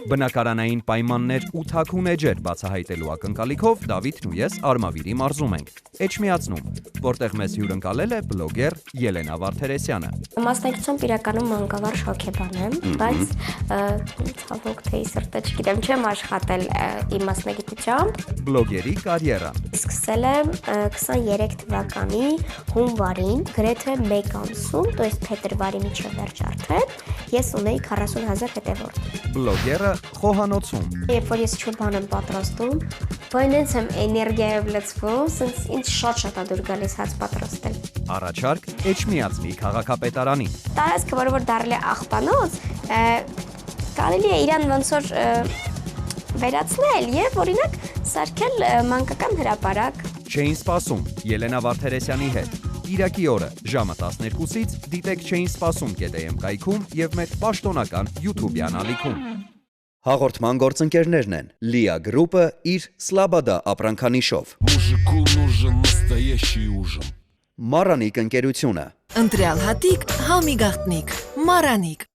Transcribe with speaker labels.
Speaker 1: Բնակարանային պայմաններ ու թաքուն էջեր բացահայտելու ակնկալիքով Դավիթն ու ես Արմավիրի մարզում ենք, Էջմիածնում, որտեղ մեզ հյուրընկալել է բլոգեր Ելենա Վարդերեսյանը։
Speaker 2: Մասնակցությամբ իրականում մանկավարժ հոգեբան եմ, բայց ցավոք թե սրտը չգիտեմ, չեմ աշխատել իմ մասնագիտությամբ։
Speaker 1: Բլոգերի կարիերան։
Speaker 2: Սկսել եմ 23 թվականի հունվարին, գրեթե 1 ամսում, то есть փետրվարի միջև վերջ արդեն, ես ունեի 40,000 հետևորդ։
Speaker 1: Բլոգերը խոհանոցում։
Speaker 2: Երբ որ ես ինչ-որ եմ պատրաստում, բանից եմ էներգիայով լցվում, սենց ինձ շատ է դուր գալիս հաց պատրաստել։
Speaker 1: Առաջարկ Էջմիածնի քաղաքապետարանին։
Speaker 2: Տարածքը, որ դարել է աղբանոց, կարելի է իրան ոնց որ վերացնել եւ օրինակ սարքել մանկական հրապարակ։
Speaker 1: Չէին սպասում Ելենա Վարդերեսյանի հետ։ Կիրակի օրը ժամը 12-ից դիտեք Չէին սպասում կետեմ կայքում եւ մեր պաշտոնական YouTube-յան ալիքում։ Հաղորդման գործընկերներն են Լիա գրուպը իր Սլաբադա ապրանքանիշով,
Speaker 3: Мужику нужен настоящий ужин.
Speaker 1: Մարանիկ ընկերությունը,
Speaker 4: Ընտրյալ հատիկ, համի գաղտնիք, Մարանիկ։